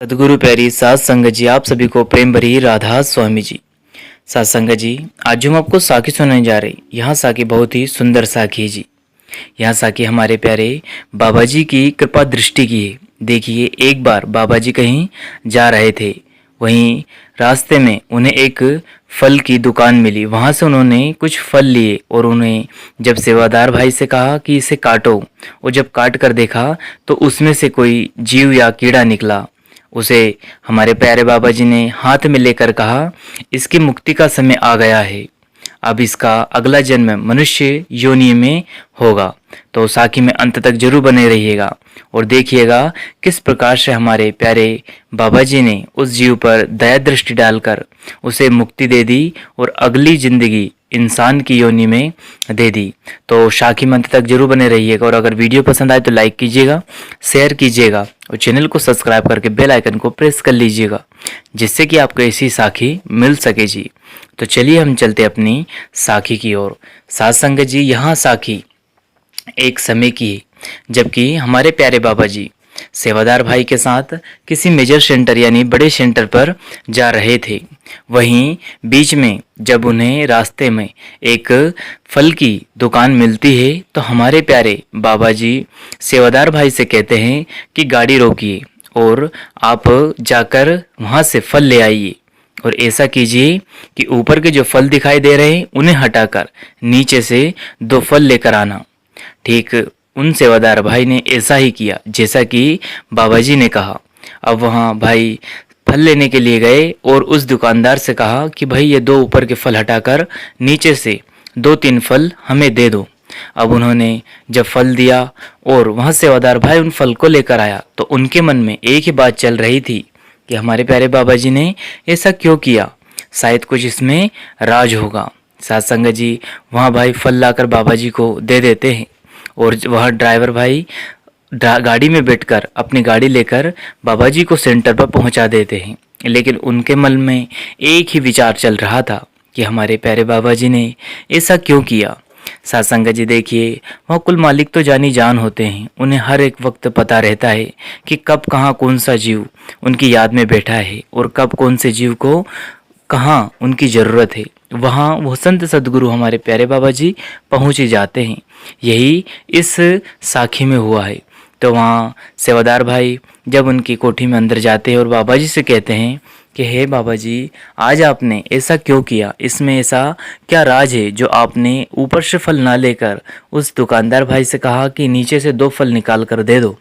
सदगुरु प्यारी सात संगत जी, आप सभी को प्रेम भरी राधा स्वामी जी। सात संगत जी, आज हम आपको साखी सुनाने जा रहे। यहाँ साखी बहुत ही सुंदर साखी है जी। यहाँ साखी हमारे प्यारे बाबा जी की कृपा दृष्टि की है। देखिए, एक बार बाबा जी कहीं जा रहे थे, वहीं रास्ते में उन्हें एक फल की दुकान मिली। वहां से उन्होंने कुछ फल लिए और उन्हें जब सेवादार भाई से कहा कि इसे काटो, और जब काट कर देखा तो उसमें से कोई जीव या कीड़ा निकला। उसे हमारे प्यारे बाबा जी ने हाथ में लेकर कहा, इसकी मुक्ति का समय आ गया है, अब इसका अगला जन्म मनुष्य योनि में होगा। तो साखी में अंत तक जरूर बने रहिएगा और देखिएगा किस प्रकार से हमारे प्यारे बाबा जी ने उस जीव पर दया दृष्टि डालकर उसे मुक्ति दे दी और अगली जिंदगी इंसान की योनि में दे दी। तो साखी में अंत तक जरूर बने रहिएगा और अगर वीडियो पसंद आए तो लाइक कीजिएगा, शेयर कीजिएगा और चैनल को सब्सक्राइब करके बेल आइकन को प्रेस कर लीजिएगा, जिससे कि आपको ऐसी साखी मिल सके जी। तो चलिए हम चलते अपनी साखी की ओर। सात संगत जी, यहाँ साखी एक समय की है जबकि हमारे प्यारे बाबा जी सेवादार भाई के साथ किसी मेजर सेंटर यानी बड़े सेंटर पर जा रहे थे। वहीं बीच में जब उन्हें रास्ते में एक फल की दुकान मिलती है तो हमारे प्यारे बाबा जी सेवादार भाई से कहते हैं कि गाड़ी रोकिए और आप जाकर वहां से फल ले आइए, और ऐसा कीजिए कि ऊपर के जो फल दिखाई दे रहे हैं उन्हें हटाकर नीचे से दो फल लेकर आना। ठीक उन सेवादार भाई ने ऐसा ही किया जैसा कि बाबा जी ने कहा। अब वहाँ भाई फल लेने के लिए गए और उस दुकानदार से कहा कि भाई ये दो ऊपर के फल हटाकर नीचे से दो तीन फल हमें दे दो। अब उन्होंने जब फल दिया और वहाँ सेवादार भाई उन फल को लेकर आया तो उनके मन में एक ही बात चल रही थी कि हमारे प्यारे बाबा जी ने ऐसा क्यों किया, शायद कुछ इसमें राज होगा। साथ संगत जी, वहाँ भाई फल लाकर बाबा जी को दे देते हैं और वह ड्राइवर भाई गाड़ी में बैठकर अपनी गाड़ी लेकर बाबा जी को सेंटर पर पहुंचा देते हैं। लेकिन उनके मन में एक ही विचार चल रहा था कि हमारे प्यारे बाबा जी ने ऐसा क्यों किया। साथ संगत जी, देखिए, वह कुल मालिक तो जानी जान होते हैं, उन्हें हर एक वक्त पता रहता है कि कब कहाँ कौन सा जीव उनकी याद में बैठा है और कब कौन से जीव को कहाँ उनकी ज़रूरत है। वहाँ वो संत सदगुरु हमारे प्यारे बाबा जी पहुँच ही जाते हैं। यही इस साखी में हुआ है। तो वहाँ सेवादार भाई जब उनकी कोठी में अंदर जाते हैं और बाबा जी से कहते हैं कि हे बाबा जी, आज आपने ऐसा क्यों किया, इसमें ऐसा क्या राज है जो आपने ऊपर से फल ना लेकर उस दुकानदार भाई से कहा कि नीचे से दो फल निकाल कर दे दो।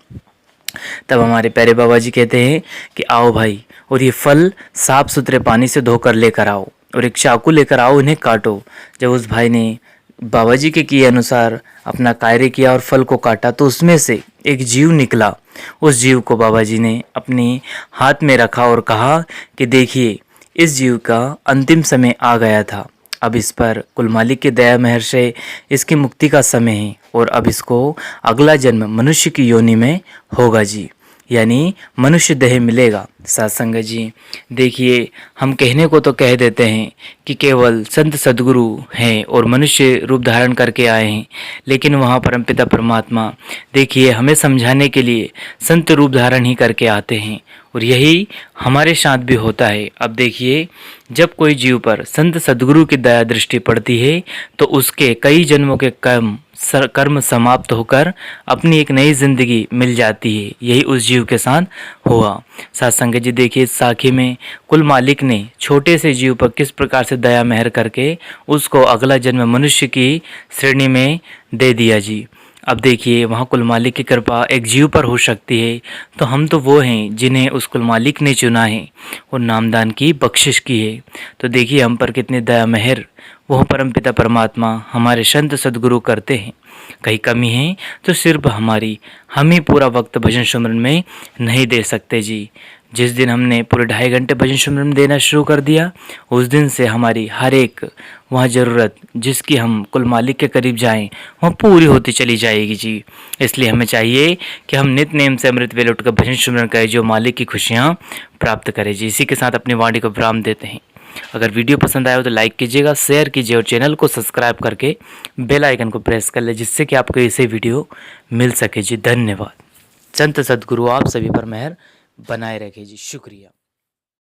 तब हमारे प्यारे बाबा जी कहते हैं कि आओ भाई, और ये फल साफ सुथरे पानी से धोकर लेकर आओ और एक चाकू लेकर आओ, इन्हें काटो। जब उस भाई ने बाबा जी के किए अनुसार अपना कार्य किया और फल को काटा तो उसमें से एक जीव निकला। उस जीव को बाबा जी ने अपने हाथ में रखा और कहा कि देखिए, इस जीव का अंतिम समय आ गया था, अब इस पर कुल मालिक की दया मेहर से इसकी मुक्ति का समय है और अब इसको अगला जन्म मनुष्य की योनि में होगा जी, यानी मनुष्य देह मिलेगा। साथ संगत जी, देखिए, हम कहने को तो कह देते हैं कि केवल संत सदगुरु हैं और मनुष्य रूप धारण करके आए हैं, लेकिन वहाँ परमपिता परमात्मा देखिए हमें समझाने के लिए संत रूप धारण ही करके आते हैं और यही हमारे साथ भी होता है। अब देखिए, जब कोई जीव पर संत सदगुरु की दया दृष्टि पड़ती है तो उसके कई जन्मों के कर्म समाप्त होकर अपनी एक नई जिंदगी मिल जाती है। यही उस जीव के साथ हुआ। साथ संगत जी, देखिए, साखी में कुल मालिक ने छोटे से जीव पर किस प्रकार से दया मेहर करके उसको अगला जन्म मनुष्य की श्रेणी में दे दिया जी। अब देखिए, वहाँ कुल मालिक की कृपा एक जीव पर हो सकती है तो हम तो वो हैं जिन्हें उस कुल मालिक ने चुना है और नामदान की बख्शिश की है। तो देखिए हम पर कितनी दया मेहर वह परमपिता परमात्मा हमारे संत सदगुरु करते हैं। कहीं कमी है तो सिर्फ हमारी, हम ही पूरा वक्त भजन सुमरन में नहीं दे सकते जी। जिस दिन हमने पूरे 2.5 घंटे भजन सुमरन देना शुरू कर दिया, उस दिन से हमारी हर एक वह ज़रूरत जिसकी हम कुल मालिक के करीब जाएं वह पूरी होती चली जाएगी जी। इसलिए हमें चाहिए कि हम नित्य नेम से अमृत वेले उठकर भजन सुमरन करें जो मालिक की खुशियाँ प्राप्त करें जी। इसी के साथ अपनी वाणी को विराम देते हैं। अगर वीडियो पसंद आया हो तो लाइक कीजिएगा, शेयर कीजिए और चैनल को सब्सक्राइब करके बेल आइकन को प्रेस कर ले, जिससे कि आपको ऐसे वीडियो मिल सके जी। धन्यवाद। संत सदगुरु आप सभी पर मेहर बनाए रखे जी। शुक्रिया।